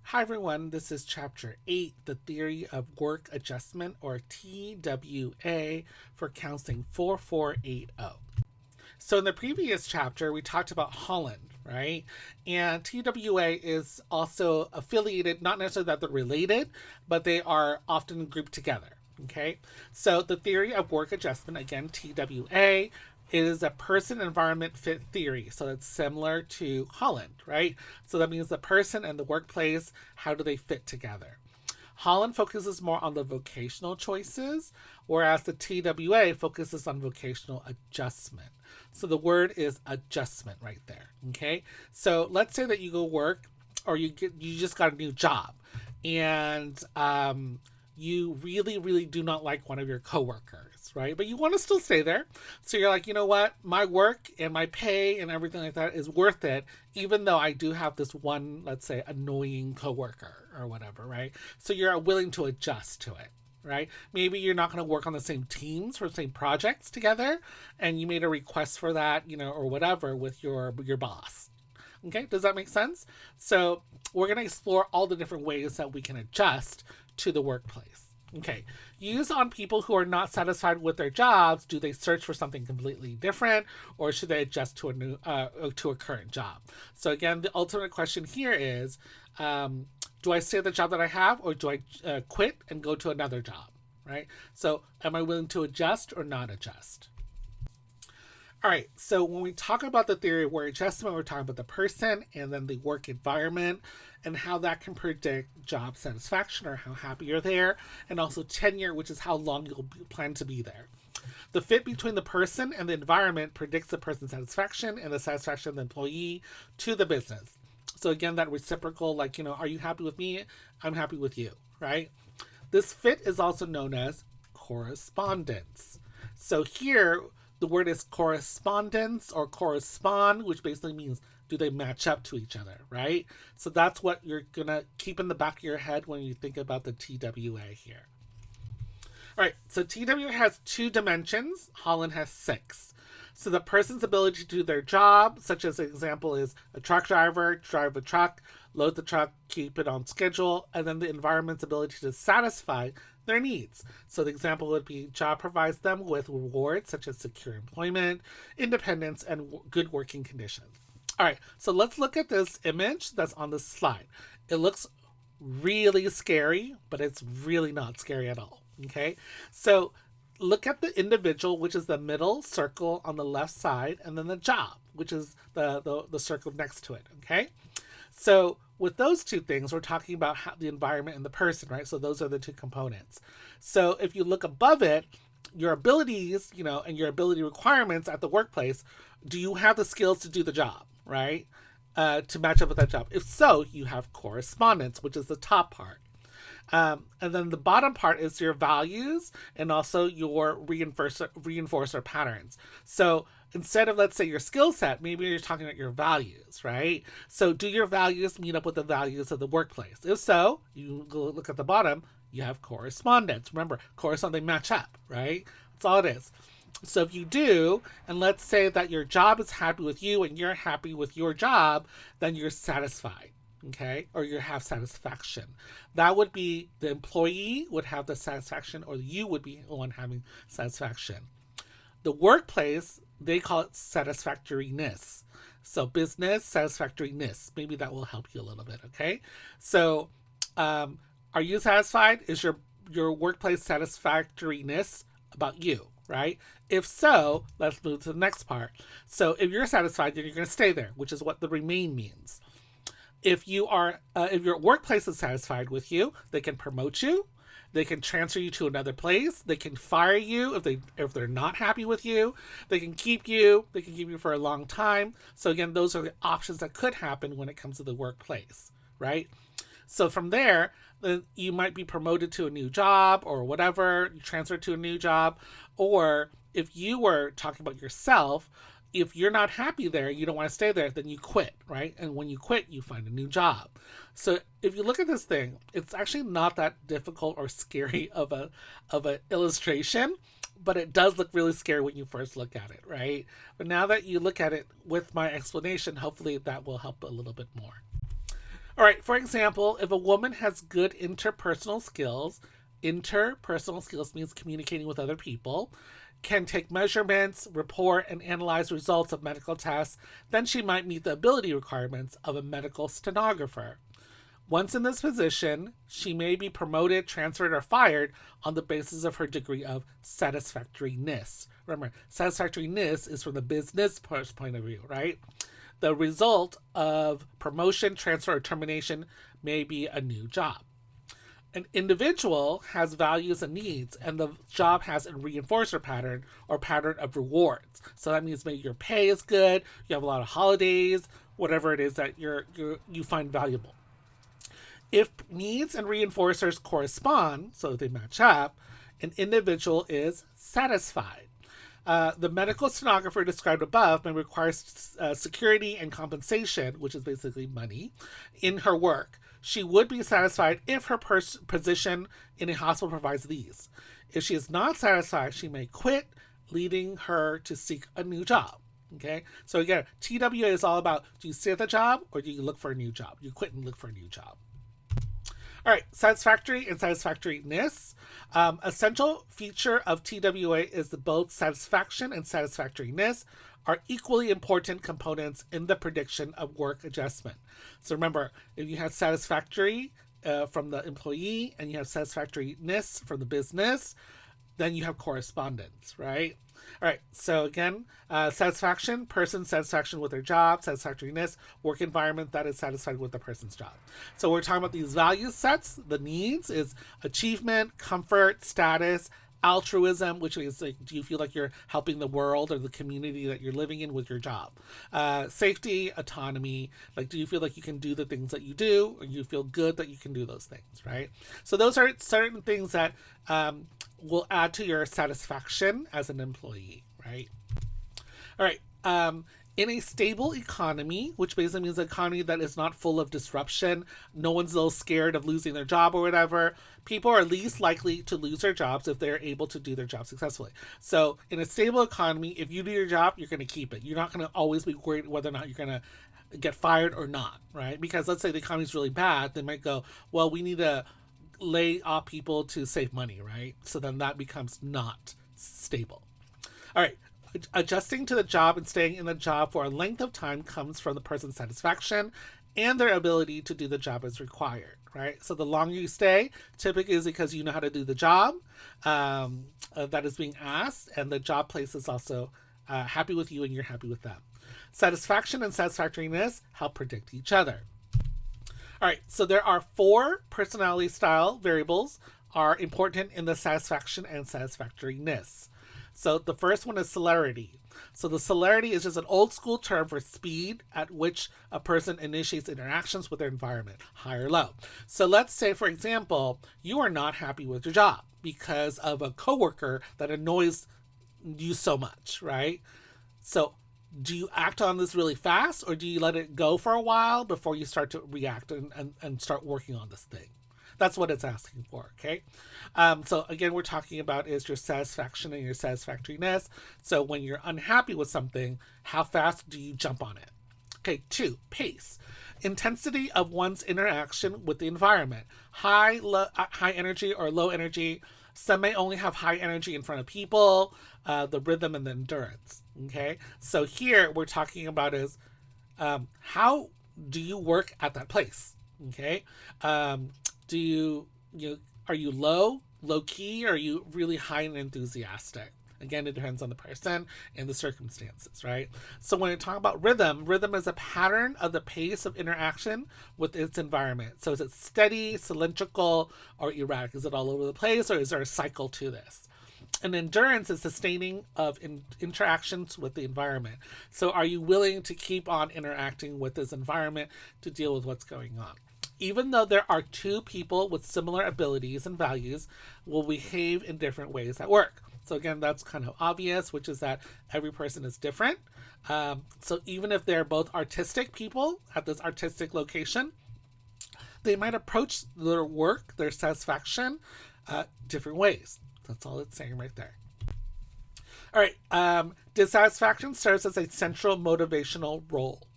Hi everyone, this is Chapter 8, The Theory of Work Adjustment, or TWA, for Counseling 4480. So in the previous chapter, we talked about Holland, right? And TWA is also affiliated, not necessarily that they're related, but they are often grouped together. Okay, so the theory of work adjustment, again, TWA, is a person environment fit theory. So it's similar to Holland, right? So that means the person and the workplace, how do they fit together? Holland focuses more on the vocational choices, whereas the TWA focuses on vocational adjustment. So the word is adjustment right there. Okay. So let's say that you go work or you just got a new job and you really do not like one of your coworkers, right? But you want to still stay there. So you're like, you know what? My work and my pay and everything like that is worth it, even though I do have this one, let's say, annoying coworker or whatever, right? So you're willing to adjust to it, right? Maybe you're not going to work on the same teams or same projects together, and you made a request for that, or whatever with your boss. Okay, does that make sense? So we're going to explore all the different ways that we can adjust to the workplace. Okay, use on people who are not satisfied with their jobs. Do they search for something completely different, or should they adjust to a current job? So again, the ultimate question here is, do I stay at the job that I have, or do I quit and go to another job? Right. So am I willing to adjust or not adjust? All right, so when we talk about the theory of work adjustment, we're talking about the person and then the work environment and how that can predict job satisfaction or how happy you're there, and also tenure, which is how long you'll plan to be there. The fit between the person and the environment predicts the person's satisfaction and the satisfaction of the employee to the business. So again, that reciprocal, like, are you happy with me? I'm happy with you, right? This fit is also known as correspondence. So here, the word is correspondence or correspond, which basically means do they match up to each other, right? So that's what you're going to keep in the back of your head when you think about the TWA here. All right, so TWA has 2 dimensions. Holland has 6. So the person's ability to do their job, such as an example is a truck driver, drive a truck, load the truck, keep it on schedule, and then the environment's ability to satisfy their needs. So the example would be job provides them with rewards such as secure employment, independence, and good working conditions. All right, so let's look at this image that's on the slide. It looks really scary, but it's really not scary at all. Okay, so look at the individual, which is the middle circle on the left side, and then the job, which is the circle next to it. Okay, so with those 2 things, we're talking about how the environment and the person, right? So those are the 2 components. So if you look above it, your abilities, and your ability requirements at the workplace, do you have the skills to do the job, right? To match up with that job. If so, you have correspondence, which is the top part. And then the bottom part is your values and also your reinforcer patterns. So instead of, let's say, your skill set, maybe you're talking about your values, right? So do your values meet up with the values of the workplace? If so, you look at the bottom, you have correspondence. Remember, correspondence, they match up, right? That's all it is. So if you do, and let's say that your job is happy with you and you're happy with your job, then you're satisfied. Okay, or you have satisfaction. That would be the employee would have the satisfaction, or you would be the one having satisfaction. The workplace, they call it satisfactoriness. So business satisfactoriness. Maybe that will help you a little bit. Okay, so are you satisfied? Is your workplace satisfactoriness about you? Right? If so, let's move to the next part. So if you're satisfied, then you're going to stay there, which is what the remain means. If if your workplace is satisfied with you, they can promote you, they can transfer you to another place, they can fire you if they're not happy with you, they can keep you for a long time. So again, those are the options that could happen when it comes to the workplace, right? So from there, you might be promoted to a new job or whatever, you transfer to a new job, or if you were talking about yourself, if you're not happy there, you don't want to stay there, then you quit, right? And when you quit, you find a new job. So if you look at this thing, it's actually not that difficult or scary of a illustration, but it does look really scary when you first look at it, right? But now that you look at it with my explanation, hopefully that will help a little bit more. All right, for example, if a woman has good interpersonal skills means communicating with other people, can take measurements, report, and analyze results of medical tests, then she might meet the ability requirements of a medical stenographer. Once in this position, she may be promoted, transferred, or fired on the basis of her degree of satisfactoriness. Remember, satisfactoriness is from the business point of view, right? The result of promotion, transfer, or termination may be a new job. An individual has values and needs, and the job has a reinforcer pattern or pattern of rewards. So that means maybe your pay is good, you have a lot of holidays, whatever it is that you find valuable. If needs and reinforcers correspond, so they match up, an individual is satisfied. The medical stenographer described above may require security and compensation, which is basically money, in her work. She would be satisfied if her position in a hospital provides these. If she is not satisfied, she may quit, leading her to seek a new job. Okay, so again, TWA is all about, do you stay at the job or do you look for a new job? You quit and look for a new job. All right, satisfactory and satisfactoriness. Essential feature of TWA is that both satisfaction and satisfactoriness are equally important components in the prediction of work adjustment. So remember, if you have satisfactory from the employee and you have satisfactoriness from the business, then you have correspondence, right? All right, so again, satisfaction, person satisfaction with their job, satisfactoriness, work environment that is satisfied with the person's job. So we're talking about these value sets. The needs is achievement, comfort, status, altruism, which is like, do you feel like you're helping the world or the community that you're living in with your job? Safety, autonomy, like, do you feel like you can do the things that you do, or you feel good that you can do those things, right? So those are certain things that will add to your satisfaction as an employee, right? All right. In a stable economy, which basically means an economy that is not full of disruption, no one's a little scared of losing their job or whatever, people are least likely to lose their jobs if they're able to do their job successfully. So in a stable economy, if you do your job, you're going to keep it. You're not going to always be worried whether or not you're going to get fired or not, right? Because let's say the economy is really bad, they might go, well, we need to lay off people to save money, right? So then that becomes not stable. All right. Adjusting to the job and staying in the job for a length of time comes from the person's satisfaction and their ability to do the job as required, right? So the longer you stay, typically is because you know how to do the job that is being asked, and the job place is also happy with you and you're happy with them. Satisfaction and satisfactoriness help predict each other. All right, so there are 4 personality style variables are important in the satisfaction and satisfactoriness. So the first one is celerity. So the celerity is just an old school term for speed at which a person initiates interactions with their environment, high or low. So let's say, for example, you are not happy with your job because of a coworker that annoys you so much, right? So do you act on this really fast, or do you let it go for a while before you start to react and start working on this thing? That's what it's asking for, okay? So again, we're talking about is your satisfaction and your satisfactoriness. So when you're unhappy with something, how fast do you jump on it? Okay, 2, pace. Intensity of one's interaction with the environment. High energy or low energy. Some may only have high energy in front of people, the rhythm and the endurance, okay? So here we're talking about is how do you work at that place, okay? Are you low key, or are you really high and enthusiastic? Again, it depends on the person and the circumstances, right? So when you talk about rhythm is a pattern of the pace of interaction with its environment. So is it steady, cylindrical, or erratic? Is it all over the place, or is there a cycle to this? And endurance is sustaining of interactions with the environment. So are you willing to keep on interacting with this environment to deal with what's going on? Even though there are 2 people with similar abilities and values, will behave in different ways at work. So again, that's kind of obvious, which is that every person is different. So even if they're both artistic people at this artistic location, they might approach their work, their satisfaction, different ways. That's all it's saying right there. All right, dissatisfaction serves as a central motivational role.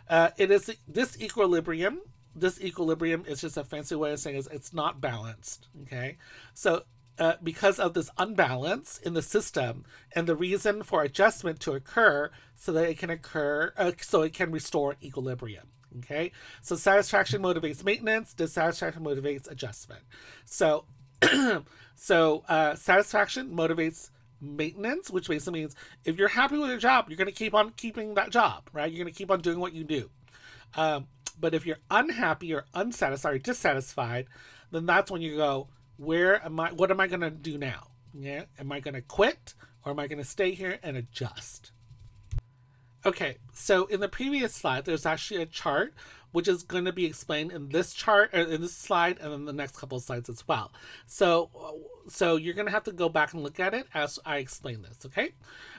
It is this equilibrium disequilibrium is just a fancy way of saying it's not balanced. Okay, so because of this unbalance in the system, and the reason for adjustment to occur so that it can occur, so it can restore equilibrium. Okay, so satisfaction motivates maintenance, dissatisfaction motivates adjustment. So, satisfaction motivates maintenance, which basically means if you're happy with your job, you're going to keep on keeping that job, right? You're going to keep on doing what you do. But if you're unhappy or unsatisfied or dissatisfied, then that's when you go, where am I? What am I going to do now? Yeah, am I going to quit, or am I going to stay here and adjust? Okay, so in the previous slide, there's actually a chart which is going to be explained in this chart, or in this slide, and then the next couple of slides as well. So you're going to have to go back and look at it as I explain this, okay?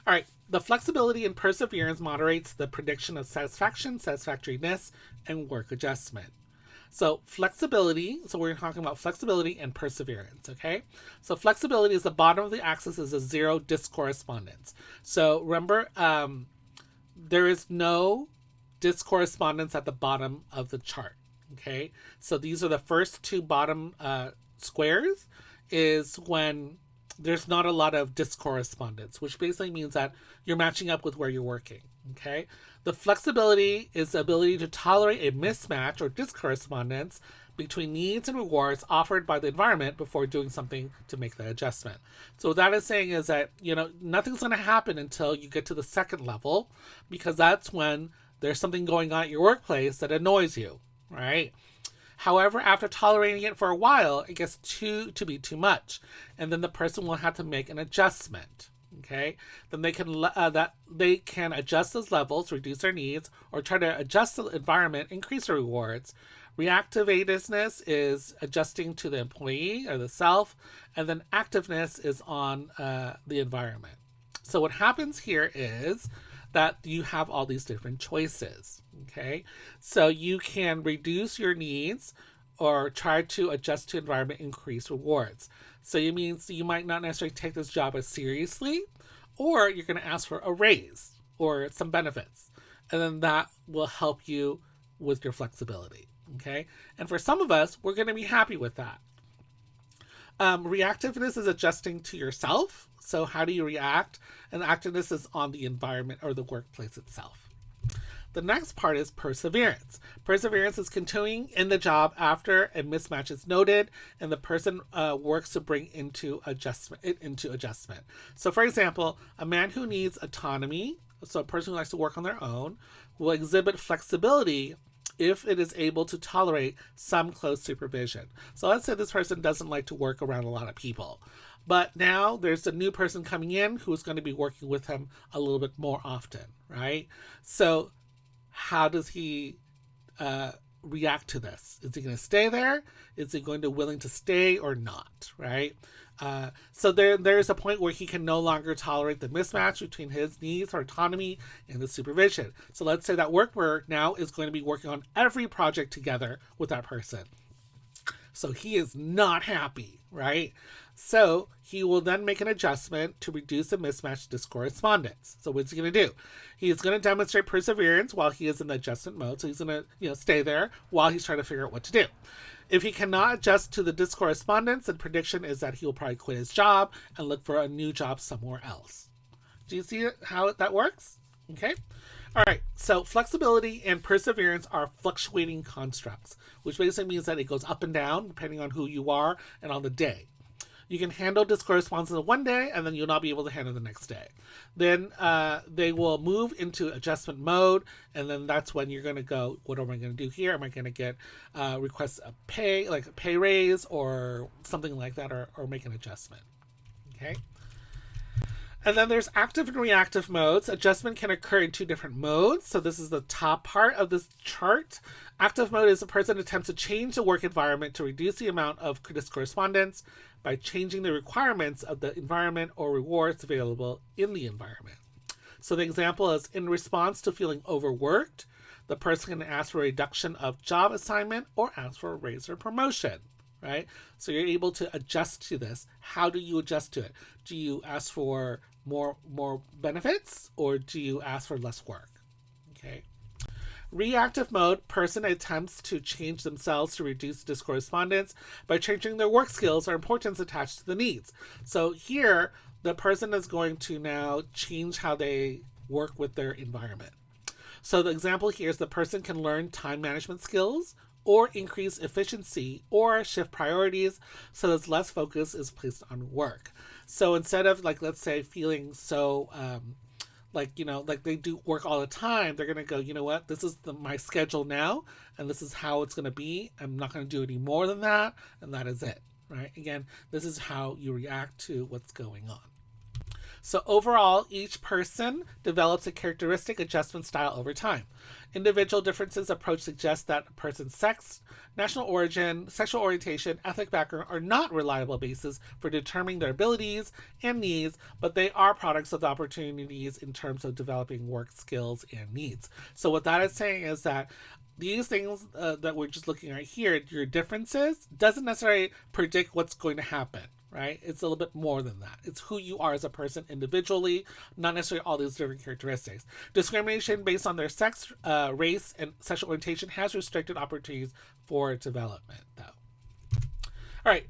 All right, the flexibility and perseverance moderates the prediction of satisfaction, satisfactoriness, and work adjustment. So flexibility, so we're talking about flexibility and perseverance, okay? So flexibility is the bottom of the axis is a zero discorrespondence. So remember, there is no discorrespondence at the bottom of the chart, okay? So these are the first two bottom squares is when there's not a lot of discorrespondence, which basically means that you're matching up with where you're working, okay? The flexibility is the ability to tolerate a mismatch or discorrespondence between needs and rewards offered by the environment before doing something to make the adjustment. So what that is saying is that, nothing's going to happen until you get to the second level, because that's when there's something going on at your workplace that annoys you, right? However, after tolerating it for a while, it gets to be too much, and then the person will have to make an adjustment. Okay, then they can adjust those levels, reduce their needs, or try to adjust the environment, increase their rewards. Reactiveness is adjusting to the employee or the self, and then activeness is on the environment. So what happens here is that you have all these different choices. Okay, so you can reduce your needs or try to adjust to environment, increase rewards. So it means you might not necessarily take this job as seriously, or you're going to ask for a raise or some benefits. And then that will help you with your flexibility. Okay. And for some of us, we're going to be happy with that. Reactiveness is adjusting to yourself. So how do you react? And activeness is on the environment or the workplace itself. The next part is perseverance. Perseverance is continuing in the job after a mismatch is noted and the person works to bring into adjustment. So for example, a man who needs autonomy, so a person who likes to work on their own, will exhibit flexibility if it is able to tolerate some close supervision. So let's say this person doesn't like to work around a lot of people, but now there's a new person coming in who's going to be working with him a little bit more often, right? So how does he react to this? Is he going to stay there? Is he going to willing to stay or not, right? So there's a point where he can no longer tolerate the mismatch between his needs for autonomy and the supervision. So let's say that worker now is going to be working on every project together with that person. So he is not happy, right? So he will then make an adjustment to reduce the mismatch discorrespondence. So what's he going to do? He is going to demonstrate perseverance while he is in the adjustment mode. So he's going to stay there while he's trying to figure out what to do. If he cannot adjust to the discorrespondence, the prediction is that he will probably quit his job and look for a new job somewhere else. Do you see how that works? Okay. All right. So flexibility and perseverance are fluctuating constructs, which basically means that it goes up and down depending on who you are and on the day. You can handle discorrespondence one day, and then you'll not be able to handle the next day. Then they will move into adjustment mode, and then that's when you're going to go, what am I going to do here? Am I going to get request a pay, like a pay raise or something like that, or make an adjustment? Okay. And then there's active and reactive modes. Adjustment can occur in two different modes. So this is the top part of this chart. Active mode is a person attempts to change the work environment to reduce the amount of discorrespondence by changing the requirements of the environment or rewards available in the environment. So the example is in response to feeling overworked, the person can ask for a reduction of job assignment or ask for a raise or promotion, right? So you're able to adjust to this. How do you adjust to it? Do you ask for more benefits, or do you ask for less work? Okay. Reactive mode, person attempts to change themselves to reduce discorrespondence by changing their work skills or importance attached to the needs. So here, the person is going to now change how they work with their environment. So the example here is the person can learn time management skills or increase efficiency or shift priorities so that less focus is placed on work. So instead of, like, let's say feeling so like they do work all the time, they're going to go, you know what, this is my schedule now, and this is how it's going to be. I'm not going to do any more than that, and that is it, right? Again, this is how you react to what's going on. So overall, each person develops a characteristic adjustment style over time. Individual differences approach suggest that a person's sex, national origin, sexual orientation, ethnic background are not reliable bases for determining their abilities and needs, but they are products of the opportunities in terms of developing work skills and needs. So what that is saying is that these things that we're just looking at here, your differences, doesn't necessarily predict what's going to happen. Right? It's a little bit more than that. It's who you are as a person individually, not necessarily all these different characteristics. Discrimination based on their sex, race, and sexual orientation has restricted opportunities for development, though. All right,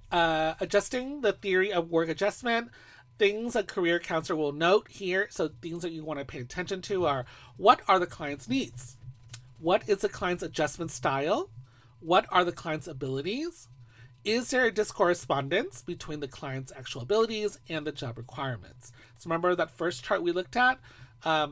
adjusting the theory of work adjustment. Things a career counselor will note here, so things that you want to pay attention to are, what are the client's needs? What is the client's adjustment style? What are the client's abilities? Is there a discorrespondence between the client's actual abilities and the job requirements? So remember that first chart we looked at, are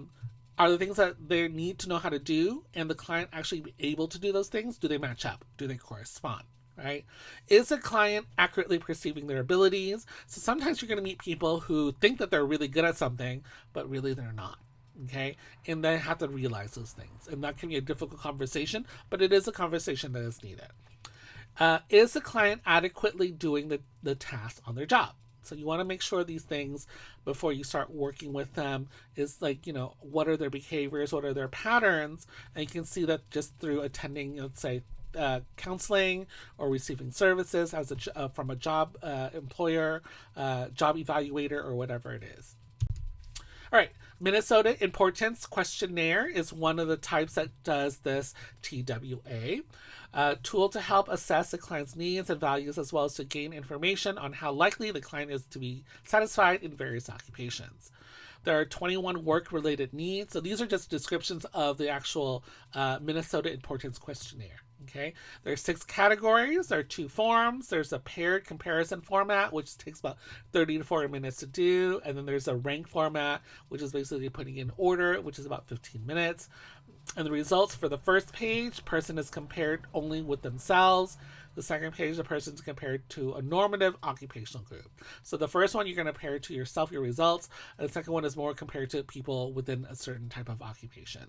the things that they need to know how to do and the client actually be able to do those things? Do they match up? Do they correspond? Right? Is the client accurately perceiving their abilities? So sometimes you're going to meet people who think that they're really good at something, but really they're not. Okay? And they have to realize those things. And that can be a difficult conversation, but it is a conversation that is needed. Is the client adequately doing the task on their job? So you want to make sure these things before you start working with them is like, what are their behaviors? What are their patterns? And you can see that just through attending, let's say, counseling or receiving services as from a job employer, job evaluator, or whatever it is. All right, Minnesota Importance Questionnaire is one of the types that does this TWA. Tool to help assess the client's needs and values, as well as to gain information on how likely the client is to be satisfied in various occupations. There are 21 work-related needs. So these are just descriptions of the actual Minnesota Importance Questionnaire. Okay, there are 6 categories. There are 2 forms. There's a paired comparison format, which takes about 30 to 40 minutes to do. And then there's a rank format, which is basically putting in order, which is about 15 minutes. And the results for the first page, person is compared only with themselves. The second page, the person is compared to a normative occupational group. So the first one, you're going to compare to yourself, your results. And the second one is more compared to people within a certain type of occupation.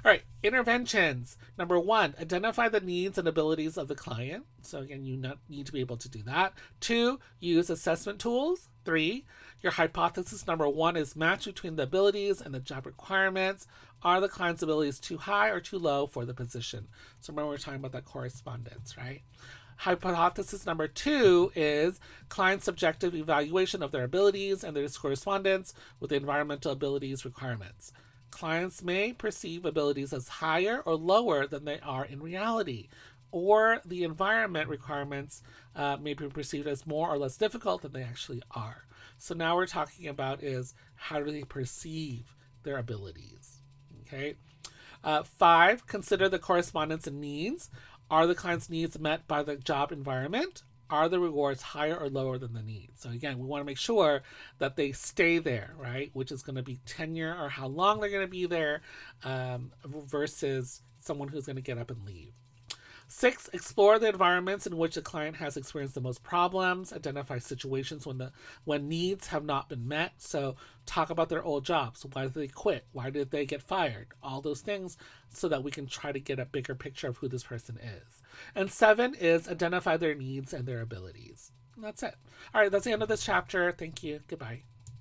All right, interventions. Number 1, identify the needs and abilities of the client. So again, you need to be able to do that. 2, use assessment tools. 3, your hypothesis number 1 is match between the abilities and the job requirements. Are the client's abilities too high or too low for the position? So remember, we're talking about that correspondence, right? Hypothesis number 2 is client subjective evaluation of their abilities and their correspondence with the environmental abilities requirements. Clients may perceive abilities as higher or lower than they are in reality, or the environment requirements may be perceived as more or less difficult than they actually are. So now we're talking about is how do they perceive their abilities? Okay. 5, consider the correspondence and needs. Are the client's needs met by the job environment? Are the rewards higher or lower than the need? So again, we want to make sure that they stay there, right? Which is going to be tenure or how long they're going to be there versus someone who's going to get up and leave. 6, explore the environments in which the client has experienced the most problems. Identify situations when needs have not been met. So talk about their old jobs. Why did they quit? Why did they get fired? All those things so that we can try to get a bigger picture of who this person is. And 7 is identify their needs and their abilities. And that's it. All right, that's the end of this chapter. Thank you. Goodbye.